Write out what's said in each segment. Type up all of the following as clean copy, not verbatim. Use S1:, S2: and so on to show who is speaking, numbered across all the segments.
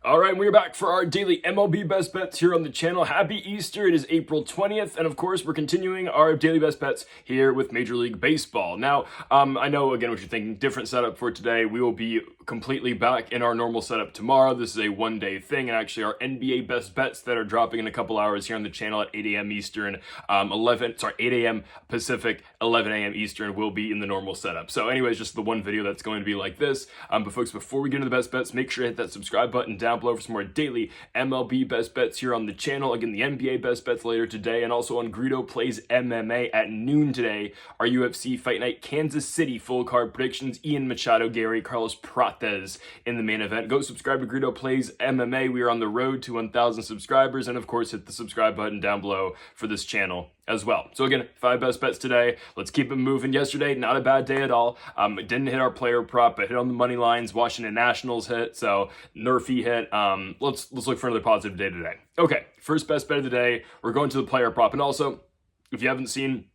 S1: All right, we're back for our daily MLB Best Bets here on the channel. Happy Easter. It is April 20th, and of course, we're continuing our daily best bets here with Major League Baseball. Now, I know, again, what you're thinking, different setup for today. We will be completely back in our normal setup tomorrow. This is a one-day thing, and actually our NBA Best Bets that are dropping in a couple hours here on the channel at 8 a.m. Eastern, 8 a.m. Pacific, 11 a.m. Eastern will be in the normal setup. So anyways, just the one video that's going to be like this. But folks, before we get into the best bets, make sure to hit that subscribe button down below for some more daily MLB Best Bets here on the channel. Again, the NBA Best Bets later today, and also on Greedo Plays MMA at noon today. Our UFC Fight Night Kansas City full card predictions. Ian Machado, Gary, Carlos Prates in the main event. Go subscribe to Greedo Plays MMA. We are on the road to 1,000 subscribers, and of course, hit the subscribe button down below for this channel as well. So again, 5 best bets today. Let's keep it moving. Yesterday, not a bad day at all. It didn't hit our player prop, but hit on the money lines. Washington Nationals hit, so NRFI hit. Let's look for another positive day today. Okay, first best bet of the day. We're going to the player prop, and also, if you haven't seen,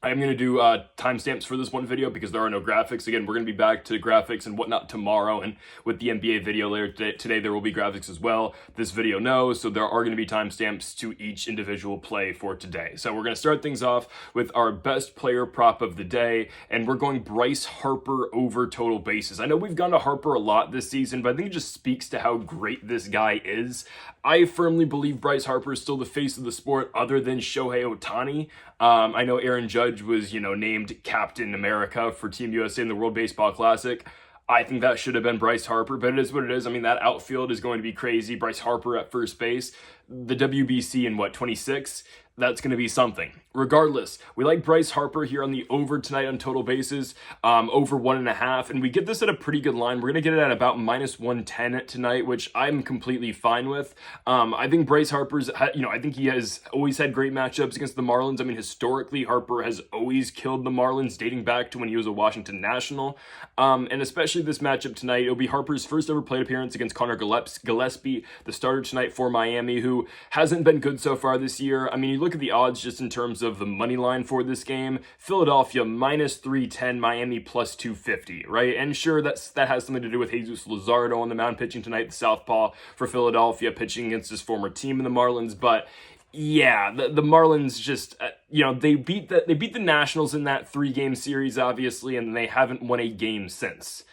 S1: I'm going to do timestamps for this one video because there are no graphics. Again, we're going to be back to graphics and whatnot tomorrow, and with the NBA video later today there will be graphics as well. This video knows, so there are going to be timestamps to each individual play for today. So we're going to start things off with our best player prop of the day, and we're going Bryce Harper over total bases. I know we've gone to Harper a lot this season, but I think it just speaks to how great this guy is. I firmly believe Bryce Harper is still the face of the sport other than Shohei Ohtani. I know Aaron Judge was, named Captain America for Team USA in the World Baseball Classic. I think that should have been Bryce Harper, but it is what it is. I mean, that outfield is going to be crazy. Bryce Harper at first base. The WBC in 26? That's going to be something. Regardless, we like Bryce Harper here on the over tonight on total bases, over 1.5, and we get this at a pretty good line. We're going to get it at about -110 tonight, which I'm completely fine with. I think Bryce Harper's, I think he has always had great matchups against the Marlins. I mean, historically, Harper has always killed the Marlins, dating back to when he was a Washington National, and especially this matchup tonight. It'll be Harper's first ever plate appearance against Connor Gillespie, the starter tonight for Miami, who hasn't been good so far this year. I mean, you look at the odds just in terms of the money line for this game. Philadelphia -310, Miami +250, right? And sure, that has something to do with Jesus Luzardo on the mound pitching tonight, the southpaw for Philadelphia, pitching against his former team in the Marlins. But yeah, the Marlins just, they beat the Nationals in that 3-game series, obviously, and they haven't won a game since,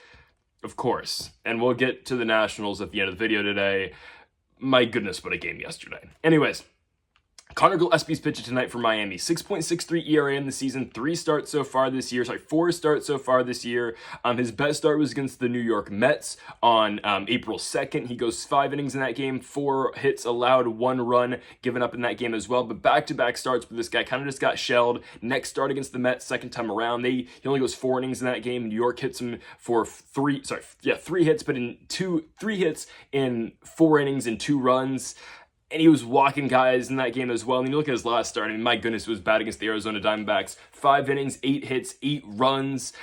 S1: of course. And we'll get to the Nationals at the end of the video today. My goodness, what a game yesterday. Anyways, Connor Gillespie's pitching tonight for Miami. 6.63 ERA in the season, 4 starts so far this year. His best start was against the New York Mets on April 2nd. He goes 5 innings in that game, 4 hits allowed, 1 run given up in that game as well. But back-to-back starts with this guy kind of just got shelled. Next start against the Mets, second time around, he only goes 4 innings in that game. New York hits him for 3 hits, but 3 hits in 4 innings and 2 runs. And he was walking guys in that game as well. And you look at his last start, I mean, my goodness, it was bad against the Arizona Diamondbacks. 5 innings, 8 hits, 8 runs.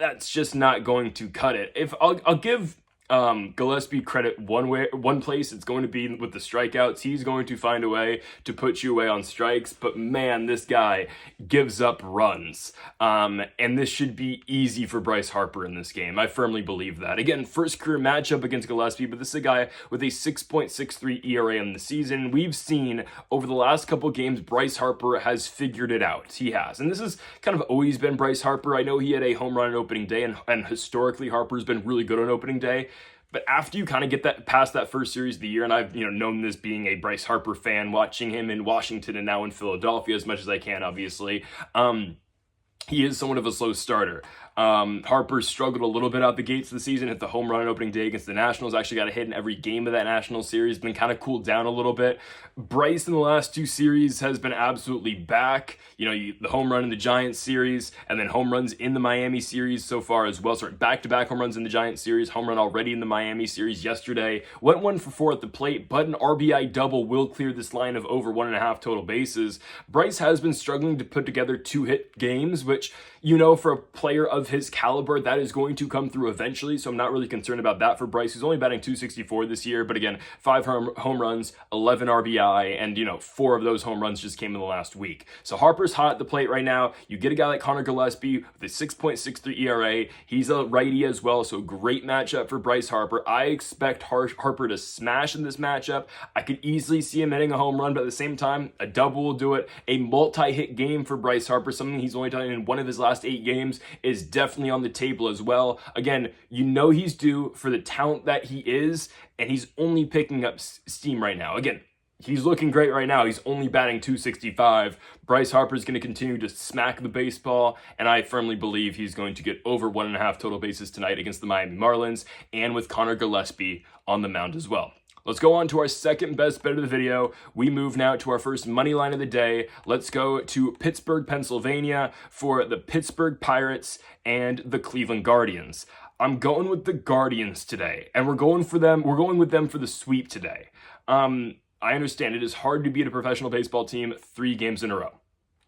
S1: That's just not going to cut it. I'll give Gillespie credit one place, it's going to be with the strikeouts. He's going to find a way to put you away on strikes, but man, this guy gives up runs. And this should be easy for Bryce Harper in this game. I firmly believe that. Again, first career matchup against Gillespie, but this is a guy with a 6.63 ERA in the season. We've seen over the last couple games, Bryce Harper has figured it out. He has. And this has kind of always been Bryce Harper. I know he had a home run on opening day, and historically Harper's been really good on opening day. But after you kind of get past that first series of the year, and I've known this being a Bryce Harper fan, watching him in Washington and now in Philadelphia as much as I can, obviously, he is somewhat of a slow starter. Harper struggled a little bit out the gates of the season, hit the home run on opening day against the Nationals, actually got a hit in every game of that National series, been kind of cooled down a little bit. Bryce in the last 2 series has been absolutely back. The home run in the Giants series, and then home runs in the Miami series so far as well. Back-to-back home runs in the Giants series, home run already in the Miami series yesterday. Went 1 for 4 at the plate, but an RBI double will clear this line of over 1.5 total bases. Bryce has been struggling to put together 2-hit games, which, you know, for a player of his caliber, that is going to come through eventually, so I'm not really concerned about that for Bryce. He's only batting 264 this year, but again, 5 home runs, 11 RBI, and, you know, 4 of those home runs just came in the last week. So Harper's hot at the plate right now. You get a guy like Connor Gillespie with a 6.63 ERA. He's a righty as well, so great matchup for Bryce Harper. I expect Harper to smash in this matchup. I could easily see him hitting a home run, but at the same time, a double will do it. A multi-hit game for Bryce Harper, something he's only done in one of his last 8 games, is definitely on the table as well. Again, you know he's due for the talent that he is, and he's only picking up steam right now. Again, he's looking great right now. He's only batting 265. Bryce Harper's going to continue to smack the baseball, and I firmly believe he's going to get over 1.5 total bases tonight against the Miami Marlins, and with Connor Gillespie on the mound as well. Let's go on to our second best bet of the video. We move now to our first money line of the day. Let's go to Pittsburgh, Pennsylvania for the Pittsburgh Pirates and the Cleveland Guardians. I'm going with the Guardians today, and we're going with them for the sweep today. I understand it is hard to beat a professional baseball team 3 games in a row.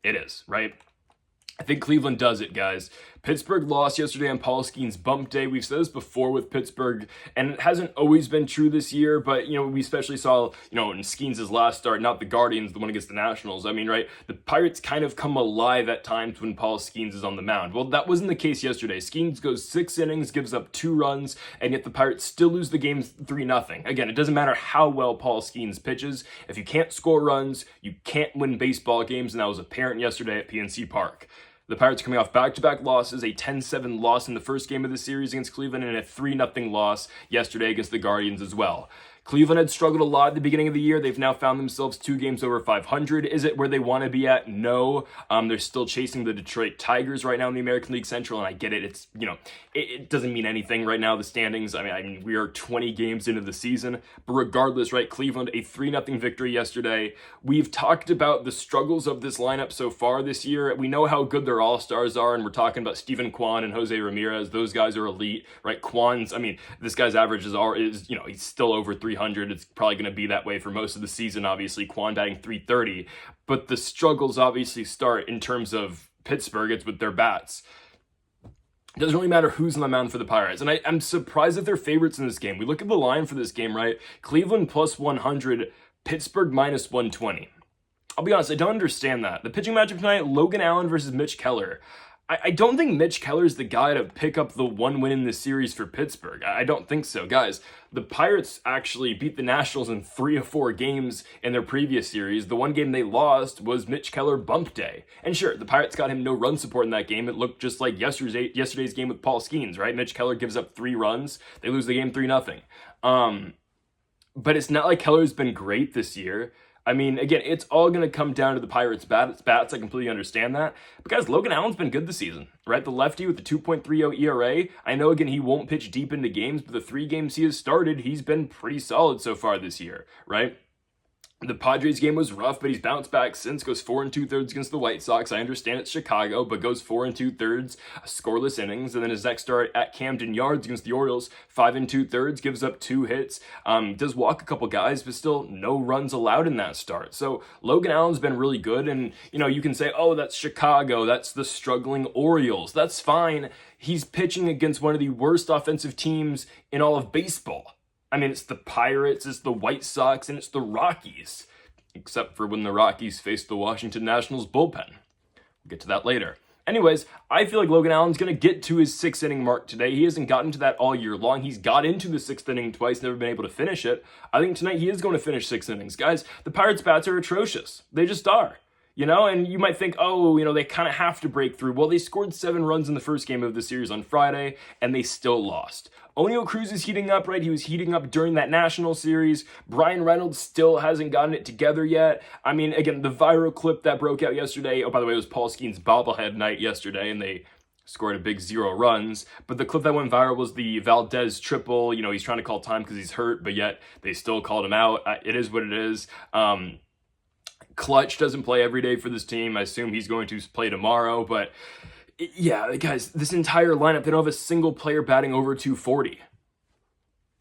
S1: It is, right? I think Cleveland does it, guys. Pittsburgh lost yesterday on Paul Skeens' bump day. We've said this before with Pittsburgh, and it hasn't always been true this year, but, you know, we especially saw, you know, in Skeens' last start, not the Guardians, the one against the Nationals. I mean, right, the Pirates kind of come alive at times when Paul Skeens is on the mound. Well, that wasn't the case yesterday. Skeens goes 6 innings, gives up 2 runs, and yet the Pirates still lose the game 3-0. Again, it doesn't matter how well Paul Skeens pitches. If you can't score runs, you can't win baseball games, and that was apparent yesterday at PNC Park. The Pirates are coming off back-to-back losses, a 10-7 loss in the first game of the series against Cleveland and a 3-0 loss yesterday against the Guardians as well. Cleveland had struggled a lot at the beginning of the year. They've now found themselves 2 games over 500. Is it where they want to be at? No. They're still chasing the Detroit Tigers right now in the American League Central, and I get it. It's, you know, it doesn't mean anything right now, the standings. I mean, we are 20 games into the season, but regardless, right, Cleveland, a 3-0 victory yesterday. We've talked about the struggles of this lineup so far this year. We know how good their all-stars are, and we're talking about Steven Kwan and Jose Ramirez. Those guys are elite, right? Kwan's, I mean, this guy's average is, you know, he's still over 300. It's probably going to be that way for most of the season, obviously. Kwan batting 330. But the struggles obviously start in terms of Pittsburgh. It's with their bats. It doesn't really matter who's on the mound for the Pirates. And I'm surprised that they're favorites in this game. We look at the line for this game, right? Cleveland plus 100, Pittsburgh minus 120. I'll be honest, I don't understand that. The pitching matchup tonight, Logan Allen versus Mitch Keller. I don't think Mitch Keller's the guy to pick up the 1 win in this series for Pittsburgh. I don't think so. Guys, the Pirates actually beat the Nationals in 3 of 4 games in their previous series. The one game they lost was Mitch Keller bump day. And sure, the Pirates got him no run support in that game. It looked just like yesterday's game with Paul Skeens, right? Mitch Keller gives up 3 runs. They lose the game 3-0. But it's not like Keller's been great this year. I mean, again, it's all going to come down to the Pirates' bats. I completely understand that. But guys, Logan Allen's been good this season, right? The lefty with the 2.30 ERA. I know, again, he won't pitch deep into games, but the 3 games he has started, he's been pretty solid so far this year, right? The Padres game was rough, but he's bounced back since, goes 4 2/3 against the White Sox. I understand it's Chicago, but goes 4 2/3, scoreless innings. And then his next start at Camden Yards against the Orioles, 5 2/3, gives up 2 hits. Does walk a couple guys, but still no runs allowed in that start. So Logan Allen's been really good. And, you know, you can say, oh, that's Chicago. That's the struggling Orioles. That's fine. He's pitching against one of the worst offensive teams in all of baseball. I mean, it's the Pirates, it's the White Sox, and it's the Rockies. Except for when the Rockies faced the Washington Nationals bullpen. We'll get to that later. Anyways, I feel like Logan Allen's going to get to his 6th inning mark today. He hasn't gotten to that all year long. He's got into the 6th inning twice, never been able to finish it. I think tonight he is going to finish 6 innings. Guys, the Pirates' bats are atrocious. They just are. You know, and you might think, oh, you know, they kind of have to break through. Well, they scored 7 runs in the first game of the series on Friday, and they still lost. O'Neal Cruz is heating up, right? He was heating up during that national series. Brian Reynolds still hasn't gotten it together yet. I mean, again, the viral clip that broke out yesterday, oh, by the way, it was Paul Skeens' bobblehead night yesterday, and they scored a big 0 runs. But the clip that went viral was the Valdez triple. You know, he's trying to call time because he's hurt, but yet they still called him out. It is what it is. Clutch doesn't play every day for this team. I assume he's going to play tomorrow, but yeah, guys, this entire lineup, they don't have a single player batting over 240.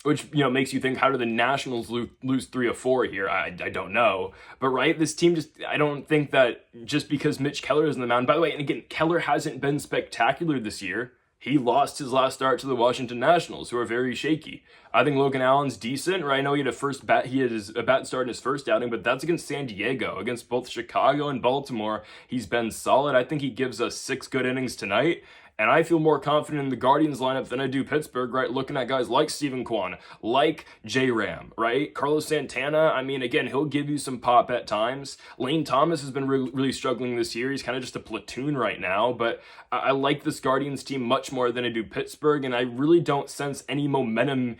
S1: which, makes you think, how do the Nationals lose 3 of 4 here? I don't know. But, right, this team I don't think that just because Mitch Keller is on the mound, by the way, and again, Keller hasn't been spectacular this year. He lost his last start to the Washington Nationals, who are very shaky. I think Logan Allen's decent, right? I know he had a bad start in his first outing, but that's against San Diego. Against both Chicago and Baltimore, he's been solid. I think he gives us 6 good innings tonight. And I feel more confident in the Guardians lineup than I do Pittsburgh, right? Looking at guys like Steven Kwan, like J-Ram, right? Carlos Santana, I mean, again, he'll give you some pop at times. Lane Thomas has been really struggling this year. He's kind of just a platoon right now, but I like this Guardians team much more than I do Pittsburgh, and I really don't sense any momentum,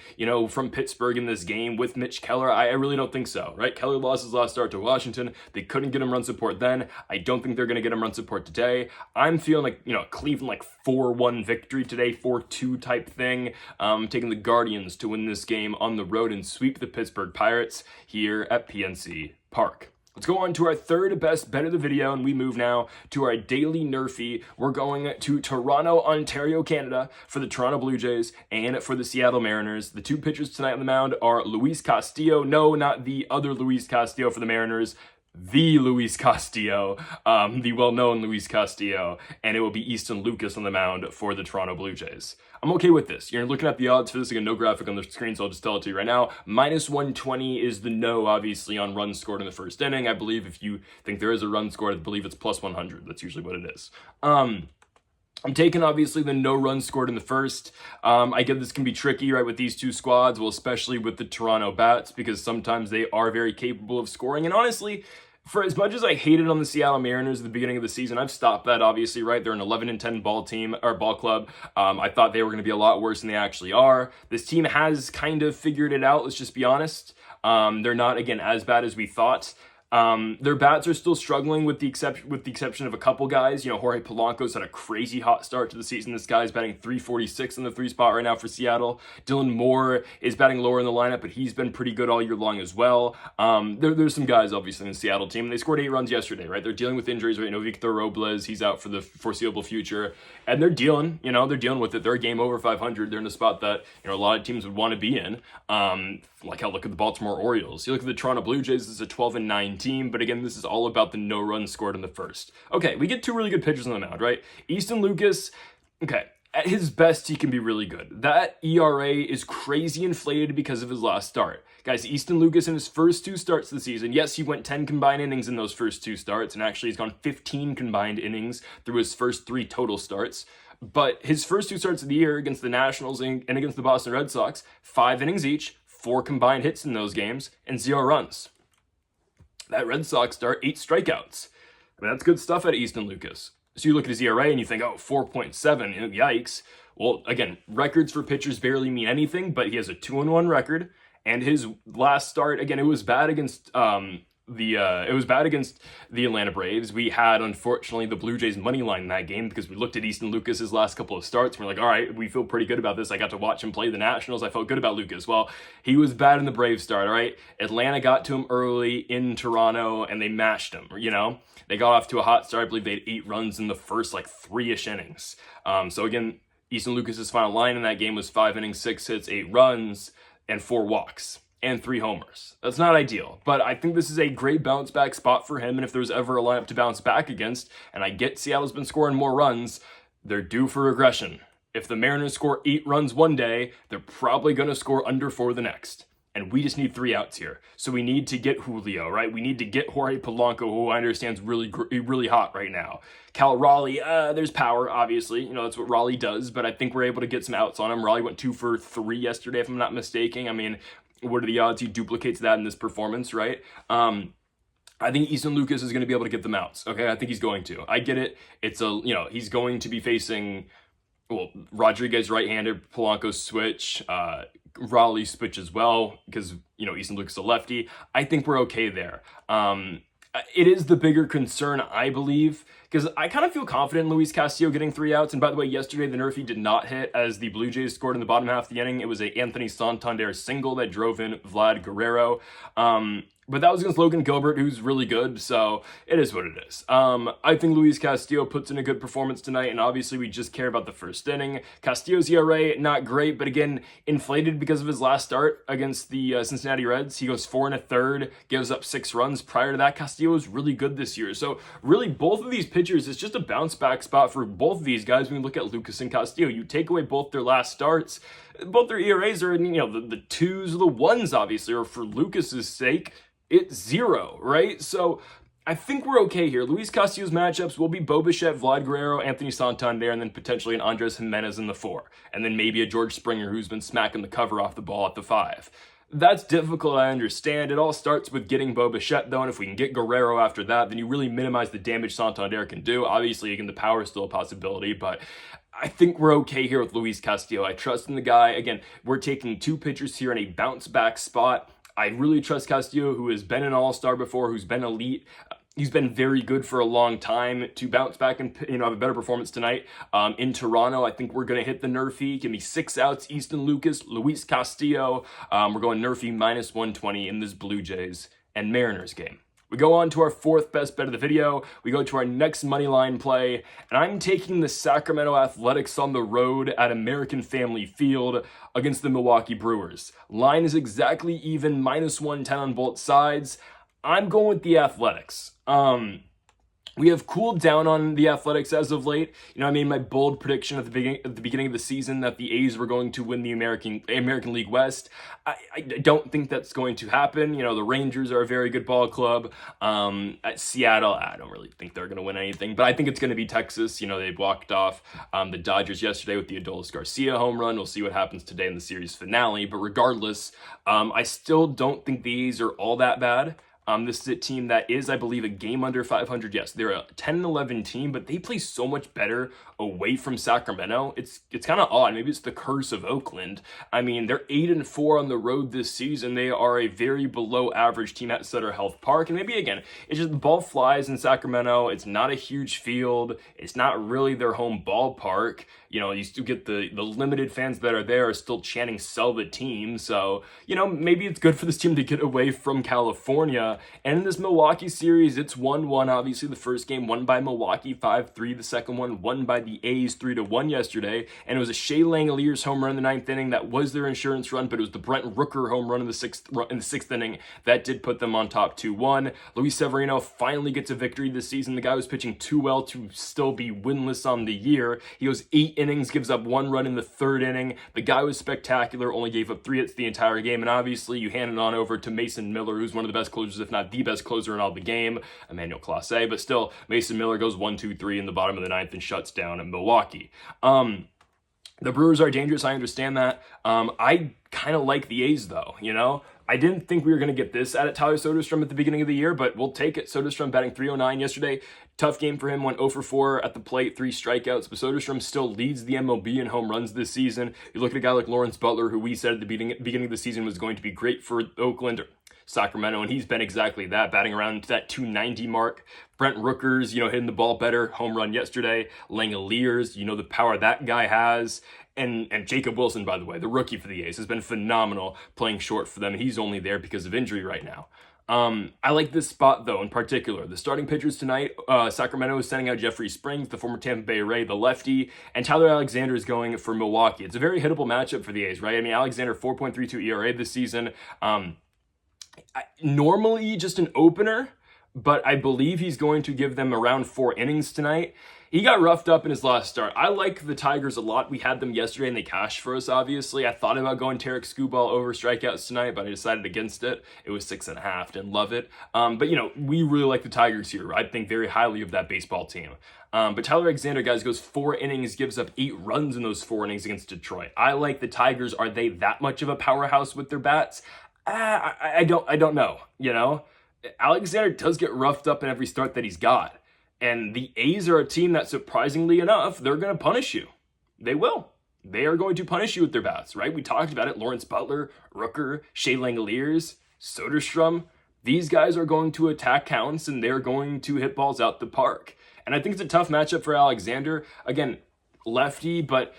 S1: from Pittsburgh in this game with Mitch Keller. I really don't think so, right? Keller lost his last start to Washington. They couldn't get him run support then. I don't think they're going to get him run support today. I'm feeling like, Cleveland 4-1 victory today, 4-2 type thing. Taking the Guardians to win this game on the road and sweep the Pittsburgh Pirates here at PNC Park. Let's go on to our third best bet of the video, and we move now to our daily NRFI. We're going to Toronto, Ontario, Canada for the Toronto Blue Jays and for the Seattle Mariners. The 2 pitchers tonight on the mound are Luis Castillo. No, not the other Luis Castillo for the Mariners. The Luis Castillo, the well-known Luis Castillo, and it will be Easton Lucas on the mound for the Toronto Blue Jays. I'm okay with this. You're looking at the odds for this. Again, no graphic on the screen, so I'll just tell it to you right now. -120 is the no, obviously, on runs scored in the first inning. I believe if you think there is a run scored, I believe it's +100. That's usually what it is. I'm taking, obviously, the no runs scored in the first. I get this can be tricky, right, with these 2 squads, well, especially with the Toronto Bats, because sometimes they are very capable of scoring. And honestly, for as much as I hated on the Seattle Mariners at the beginning of the season, I've stopped that, obviously, right? They're an 11-10 ball team, or ball club. I thought they were going to be a lot worse than they actually are. This team has kind of figured it out, let's just be honest. They're not, again, as bad as we thought. Their bats are still struggling with the exception of a couple guys. Jorge Polanco's had a crazy hot start to the season. This guy's batting .346 in the 3 spot right now for Seattle. Dylan Moore is batting lower in the lineup, but he's been pretty good all year long as well. There's some guys, obviously, in the Seattle team. They scored 8 runs yesterday, right? They're dealing with injuries, right? Victor Robles, he's out for the foreseeable future. And they're dealing with it. They're a game over 500. They're in a spot that, a lot of teams would want to be in. Like hell, look at the Baltimore Orioles. You look at the Toronto Blue Jays, this is a 12-9 team, but again, this is all about the no runs scored in the first. Okay, we get 2 really good pitchers on the mound, right? Easton Lucas, okay, at his best, he can be really good. That ERA is crazy inflated because of his last start. Guys, Easton Lucas in his first 2 starts of the season, yes, he went 10 combined innings in those first 2 starts, and actually he's gone 15 combined innings through his first 3 total starts. But his first 2 starts of the year against the Nationals and against the Boston Red Sox, 5 innings each, 4 combined hits in those games, and 0 runs. That Red Sox start, 8 strikeouts. I mean, that's good stuff at Easton Lucas. So you look at his ERA and you think, 4.7, yikes. Well, again, records for pitchers barely mean anything, but he has a 2-1 record, and his last start, again, it was bad against the Atlanta Braves. We had, unfortunately, the Blue Jays money line in that game because we looked at Easton Lucas's last couple of starts. And we're like, all right, we feel pretty good about this. I got to watch him play the Nationals. I felt good about Lucas. Well, he was bad in the Braves start, all right? Atlanta got to him early in Toronto, and they mashed him, They got off to a hot start. I believe they had 8 runs in the first, 3-ish innings. So again, Easton Lucas's final line in that game was 5 innings, 6 hits, 8 runs, and 4 walks. And 3 homers. That's not ideal, but I think this is a great bounce back spot for him, and if there's ever a lineup to bounce back against, and I get Seattle's been scoring more runs, they're due for regression. If the Mariners score 8 runs one day, they're probably going to score under 4 the next. And we just need 3 outs here. So we need to get Julio, right? We need to get Jorge Polanco, who I understand is really hot right now. Cal Raleigh, there's power, obviously. That's what Raleigh does, but I think we're able to get some outs on him. Raleigh went 2 for 3 yesterday, if I'm not mistaken. I mean, what are the odds he duplicates that in this performance, right? I think Easton Lucas is going to be able to get them outs, okay? I think he's going to. I get it. It's he's going to be facing, Rodriguez right-handed, Polanco switch, Raleigh switch as well, because, Easton Lucas is a lefty. I think we're okay there. It is the bigger concern, I believe, because I kind of feel confident in Luis Castillo getting 3 outs. And by the way, yesterday the NRFI did not hit as the Blue Jays scored in the bottom half of the inning. It was a Anthony Santander single that drove in Vlad Guerrero. But that was against Logan Gilbert, who's really good, so it is what it is. I think Luis Castillo puts in a good performance tonight, and obviously we just care about the first inning. Castillo's ERA, not great, but again, inflated because of his last start against the Cincinnati Reds. He goes 4 1/3, gives up 6 runs. Prior to that, Castillo was really good this year. So really, both of these pitchers, it's just a bounce back spot for both of these guys when you look at Lucas and Castillo. You take away both their last starts, both their ERAs are in, the 2s or the 1s, obviously, or for Lucas's sake, it's 0, right? So I think we're okay here. Luis Castillo's matchups will be Bo Bichette, Vlad Guerrero, Anthony Santander, and then potentially an Andres Jimenez in the 4. And then maybe a George Springer who's been smacking the cover off the ball at the 5. That's difficult, I understand. It all starts with getting Bo Bichette, though, and if we can get Guerrero after that, then you really minimize the damage Santander can do. Obviously, again, the power is still a possibility, but I think we're okay here with Luis Castillo. I trust in the guy. Again, we're taking 2 pitchers here in a bounce-back spot. I really trust Castillo, who has been an all-star before, who's been elite. He's been very good for a long time to bounce back and have a better performance tonight. In Toronto, I think we're going to hit the NRFI. Give me 6 outs, Easton Lucas, Luis Castillo. We're going NRFI minus 120 in this Blue Jays and Mariners game. We go on to our 4th best bet of the video. We go to our next money line play, and I'm taking the Sacramento Athletics on the road at American Family Field against the Milwaukee Brewers. Line is exactly even, minus 110 on both sides. I'm going with the Athletics. We have cooled down on the Athletics as of late. I made my bold prediction at the beginning of the season that the A's were going to win the American League West. I don't think that's going to happen. The Rangers are a very good ball club. At Seattle, I don't really think they're going to win anything, but I think it's going to be Texas. They walked off the Dodgers yesterday with the Adolis Garcia home run. We'll see what happens today in the series finale, but regardless, I still don't think the A's are all that bad. This is a team that is, I believe, a game under 500. Yes, they're a 10-11 team, but they play so much better away from Sacramento. It's kind of odd. Maybe it's the curse of Oakland. I mean, they're 8-4 on the road this season. They are a very below average team at Sutter Health Park. And maybe, again, it's just the ball flies in Sacramento. It's not a huge field. It's not really their home ballpark. You still get the limited fans that are there are still chanting "sell the team." So, maybe it's good for this team to get away from California. And in this Milwaukee series, it's 1-1. Obviously, the first game won by Milwaukee 5-3. The second one won by the A's 3-1 yesterday. And it was a Shea Langeliers home run in the 9th inning that was their insurance run, but it was the Brent Rooker home run in the 6th inning that did put them on top 2-1. Luis Severino finally gets a victory this season. The guy was pitching too well to still be winless on the year. He goes 8 innings, gives up 1 run in the 3rd inning. The guy was spectacular, only gave up 3 hits the entire game. And obviously, you hand it on over to Mason Miller, who's one of the best closers, if not the best closer in all the game, Emmanuel Clase, but still, Mason Miller goes 1-2-3 in the bottom of the 9th and shuts down in Milwaukee. The Brewers are dangerous, I understand that. I kind of like the A's, though, I didn't think we were going to get this out of Tyler Soderstrom at the beginning of the year, but we'll take it. Soderstrom batting .309 yesterday. Tough game for him, went 0-4 at the plate, 3 strikeouts, but Soderstrom still leads the MLB in home runs this season. You look at a guy like Lawrence Butler, who we said at the beginning of the season was going to be great for Oakland, Sacramento, and he's been exactly that, batting around that 290 mark. Brent Rookers, hitting the ball better, home run yesterday. Langeliers, the power that guy has. And Jacob Wilson, by the way, the rookie for the A's, has been phenomenal playing short for them, and he's only there because of injury right now. I like this spot, though, in particular. The starting pitchers tonight, Sacramento is sending out Jeffrey Springs, the former Tampa Bay Ray, the lefty, and Tyler Alexander is going for Milwaukee. It's a very hittable matchup for the A's, right? I mean, Alexander, 4.32 ERA this season. Normally just an opener, but I believe he's going to give them around 4 innings tonight. He got roughed up in his last start. I like the Tigers a lot. We had them yesterday and they cashed for us, obviously. I thought about going Tarek Skubal over strikeouts tonight, but I decided against it. It was 6.5. Didn't love it. But, we really like the Tigers here. I think very highly of that baseball team. But Tyler Alexander, guys, goes 4 innings, gives up 8 runs in those 4 innings against Detroit. I like the Tigers. Are they that much of a powerhouse with their bats? I don't know, Alexander does get roughed up in every start that he's got. And the A's are a team that, surprisingly enough, they're going to punish you. They will. They are going to punish you with their bats, right? We talked about it. Lawrence Butler, Rooker, Shea Langeliers, Soderstrom. These guys are going to attack counts, and they're going to hit balls out the park. And I think it's a tough matchup for Alexander. Again, lefty, but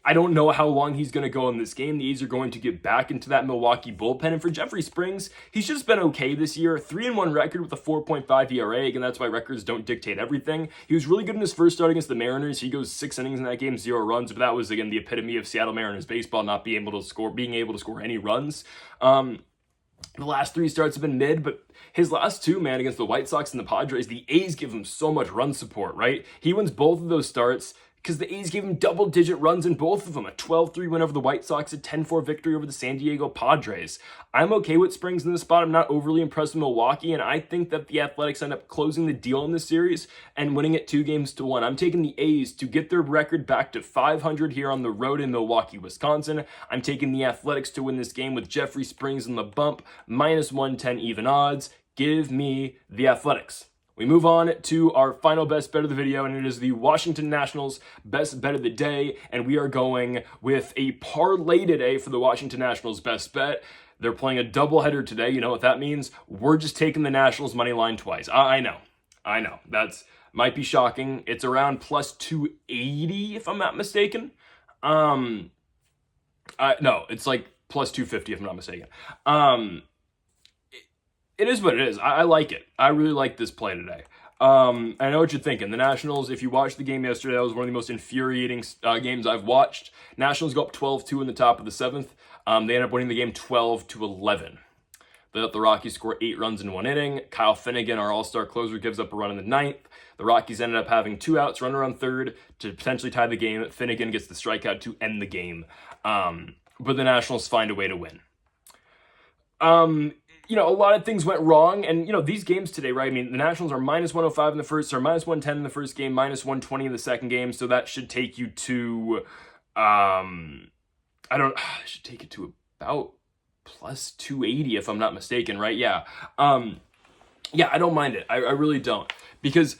S1: I don't know how long he's going to go in this game. The A's are going to get back into that Milwaukee bullpen. And for Jeffrey Springs, he's just been okay this year. 3-1 record with a 4.5 ERA. Again, that's why records don't dictate everything. He was really good in his first start against the Mariners. He goes 6 innings in that game, 0 runs. But that was, again, the epitome of Seattle Mariners baseball, not being able to score any runs. The last 3 starts have been mid, but his last 2, man, against the White Sox and the Padres, the A's give him so much run support, right? He wins both of those starts because the A's gave him double-digit runs in both of them. A 12-3 win over the White Sox, a 10-4 victory over the San Diego Padres. I'm okay with Springs in this spot. I'm not overly impressed with Milwaukee, and I think that the Athletics end up closing the deal in this series and winning it 2-1. I'm taking the A's to get their record back to 500 here on the road in Milwaukee, Wisconsin. I'm taking the Athletics to win this game with Jeffrey Springs in the bump, -110 even odds. Give me the Athletics. We move on to our final best bet of the video, and it is the Washington Nationals best bet of the day, and we are going with a parlay today for the Washington Nationals best bet. They're playing a doubleheader today. You know what that means? We're just taking the Nationals money line twice. I know. That's might be shocking. It's around +280 if I'm not mistaken. No, it's like +250 if I'm not mistaken. It is what it is. I like it. I really like this play today. I know what you're thinking. The Nationals, if you watched the game yesterday, that was one of the most infuriating games I've watched. Nationals go up 12-2 in the top of the 7th. They end up winning the game 12-11. They let the Rockies score 8 runs in 1 inning. Kyle Finnegan, our all-star closer, gives up a run in the 9th. The Rockies ended up having 2 outs, runner on 3rd to potentially tie the game. Finnegan gets the strikeout to end the game. But the Nationals find a way to win. A lot of things went wrong, and, these games today, right? I mean, the Nationals are -105 in the first, or -110 in the first game, -120 in the second game, so that should take you to, it should take you to about +280 if I'm not mistaken, right? Yeah. I don't mind it. I really don't, because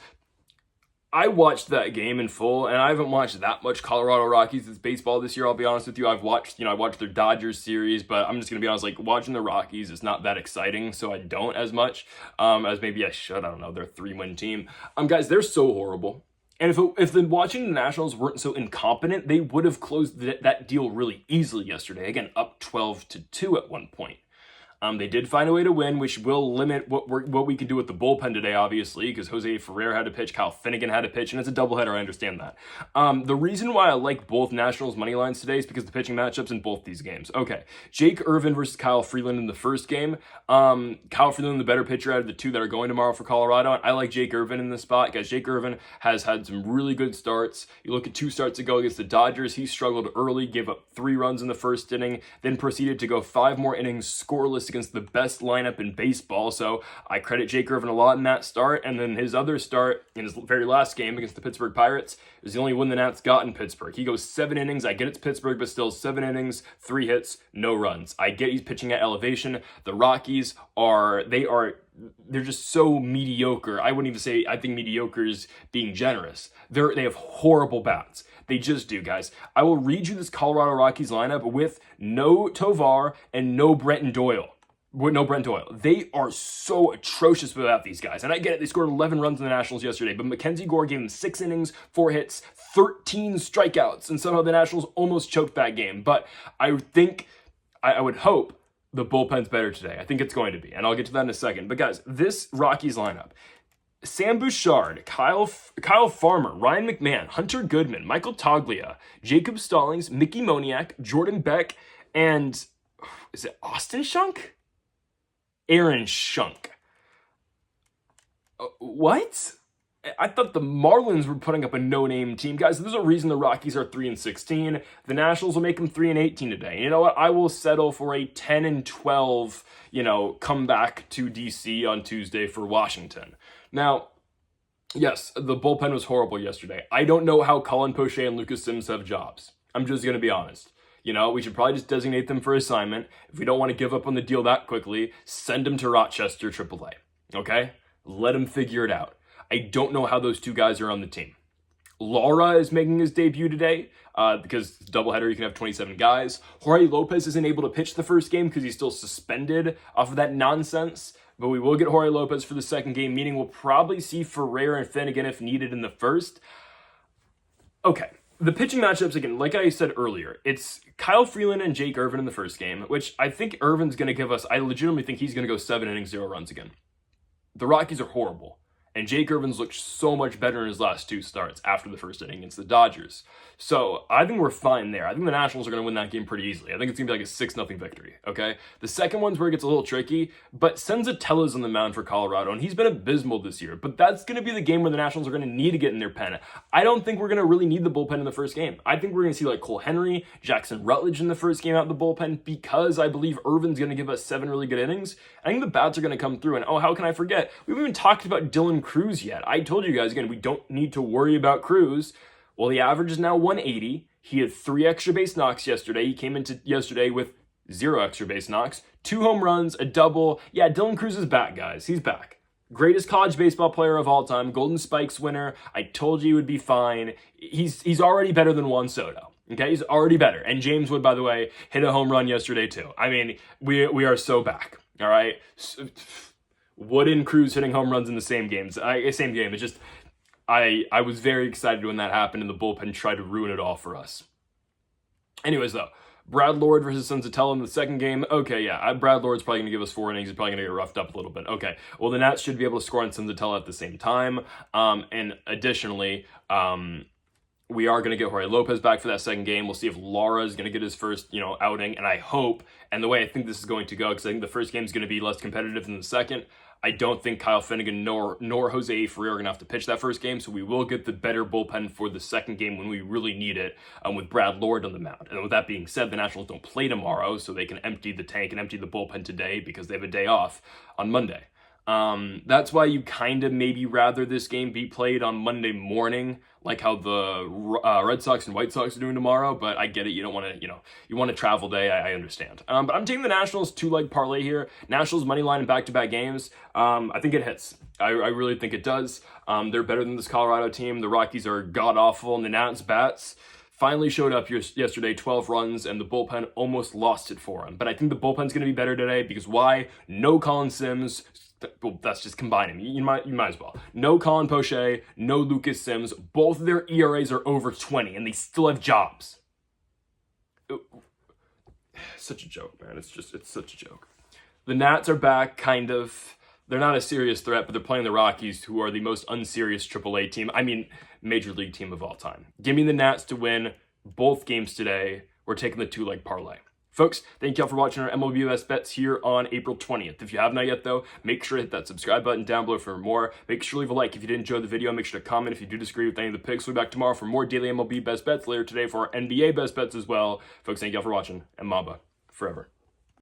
S1: I watched that game in full, and I haven't watched that much Colorado Rockies baseball this year, I'll be honest with you. I watched their Dodgers series, but I'm just going to be honest, like, watching the Rockies is not that exciting, so I don't as much as maybe I should. I don't know. They're a 3-win team. Guys, they're so horrible. And if the Washington Nationals weren't so incompetent, they would have closed that deal really easily yesterday. Again, up 12-2 at one point. They did find a way to win, which will limit what we can do with the bullpen today, obviously, because Jose Ferrer had to pitch, Kyle Finnegan had to pitch, and it's a doubleheader, I understand that. The reason why I like both Nationals money lines today is because the pitching matchups in both these games. Okay, Jake Irvin versus Kyle Freeland in the first game. Kyle Freeland, the better pitcher out of the 2 that are going tomorrow for Colorado. I like Jake Irvin in this spot, guys. Jake Irvin has had some really good starts. You look at 2 starts ago against the Dodgers, he struggled early, gave up 3 runs in the first inning, then proceeded to go 5 more innings scoreless against the best lineup in baseball. So I credit Jake Irvin a lot in that start. And then his other start in his very last game against the Pittsburgh Pirates is the only win the Nats got in Pittsburgh. He goes 7 innings. I get it's Pittsburgh, but still 7 innings, 3 hits, no runs. I get he's pitching at elevation. The Rockies they're just so mediocre. I wouldn't even say, I think mediocre is being generous. They have horrible bats. They just do, guys. I will read you this Colorado Rockies lineup with no Tovar and no Brent Doyle. They are so atrocious without these guys. And I get it. They scored 11 runs in the Nationals yesterday, but Mackenzie Gore gave them 6 innings, 4 hits, 13 strikeouts, and somehow the Nationals almost choked that game. But I would hope the bullpen's better today. I think it's going to be, and I'll get to that in a second. But guys, this Rockies lineup: Sam Bouchard, Kyle Farmer, Ryan McMahon, Hunter Goodman, Michael Toglia, Jacob Stallings, Mickey Moniak, Jordan Beck, and is it Austin Shunk? Aaron Shunk. What? I thought the Marlins were putting up a no-name team. Guys, there's a reason the Rockies are 3-16. The Nationals will make them 3-18 today. You know what? I will settle for a 10-12, comeback to DC on Tuesday for Washington. Now, yes, the bullpen was horrible yesterday. I don't know how Colin Poche and Lucas Sims have jobs. I'm just going to be honest. We should probably just designate them for assignment. If we don't want to give up on the deal that quickly, send them to Rochester AAA. Okay? Let them figure it out. I don't know how those 2 guys are on the team. Lara is making his debut today because it's a doubleheader. You can have 27 guys. Jorge Lopez isn't able to pitch the first game because he's still suspended off of that nonsense. But we will get Jorge Lopez for the second game, meaning we'll probably see Ferrer and Finnegan if needed in the first. Okay. The pitching matchups, again, like I said earlier, it's Kyle Freeland and Jake Irvin in the first game, which I think Irvin's going to give us, I legitimately think he's going to go 7 innings, 0 runs again. The Rockies are horrible, and Jake Irvin's looked so much better in his last 2 starts after the first inning against the Dodgers. So I think we're fine there. I think the Nationals are going to win that game pretty easily. I think it's going to be like a 6-0 victory, okay? The second one's where it gets a little tricky, but Senzatella's on the mound for Colorado, and he's been abysmal this year. But that's going to be the game where the Nationals are going to need to get in their pen. I don't think we're going to really need the bullpen in the first game. I think we're going to see like Cole Henry, Jackson Rutledge in the first game out of the bullpen because I believe Irvin's going to give us 7 really good innings. I think the bats are going to come through, and oh, how can I forget? We haven't even talked about Dylan Cruz yet. I told you guys, again, we don't need to worry about Cruz. Well, the average is now 180. He had 3 extra base knocks yesterday. He came into yesterday with 0 extra base knocks, 2 home runs, a double. Yeah, Dylan Cruz is back, guys. He's back. Greatest college baseball player of all time, Golden Spikes winner. I told you he would be fine. He's already better than Juan Soto. Okay, he's already better. And James Wood, by the way, hit a home run yesterday too. I mean, we are so back. All right, Wood and Cruz hitting home runs in the same games. Same game. It's just. I was very excited when that happened, and the bullpen tried to ruin it all for us. Anyways, though, Brad Lord versus Senzatella in the second game. Okay, yeah, Brad Lord's probably going to give us 4 innings. He's probably going to get roughed up a little bit. Okay, well, the Nats should be able to score on Senzatella at the same time. And additionally, we are going to get Jorge Lopez back for that second game. We'll see if Lara is going to get his first, outing, and I hope, and the way I think this is going to go, because I think the first game is going to be less competitive than the second, I don't think Kyle Finnegan nor Jose Ferrer are going to have to pitch that first game, so we will get the better bullpen for the second game when we really need it, with Brad Lord on the mound. And with that being said, the Nationals don't play tomorrow, so they can empty the tank and empty the bullpen today because they have a day off on Monday. That's why you kind of maybe rather this game be played on Monday morning, like how the Red Sox and White Sox are doing tomorrow, but I get it. You don't want to, you want a travel day. I understand. But I'm taking the Nationals 2-leg parlay here. Nationals money line in back-to-back games. I think it hits. I really think it does. They're better than this Colorado team. The Rockies are god-awful, and the Nats bats finally showed up yesterday, 12 runs, and the bullpen almost lost it for them. But I think the bullpen's going to be better today because why? No Colin Sims. Well, that's just combining. You might as well. No Colin Poche, no Lucas Sims. Both of their ERAs are over 20, and they still have jobs. Such a joke, man. It's such a joke. The Nats are back, kind of. They're not a serious threat, but they're playing the Rockies, who are the most unserious AAA team. I mean, Major League team of all time. Give me the Nats to win both games today. We're taking the 2-leg parlay. Folks, thank you all for watching our MLB Best Bets here on April 20th. If you have not yet, though, make sure to hit that subscribe button down below for more. Make sure to leave a like if you did enjoy the video. Make sure to comment if you do disagree with any of the picks. We'll be back tomorrow for more daily MLB Best Bets. Later today for our NBA Best Bets as well. Folks, thank you all for watching. And Mamba forever.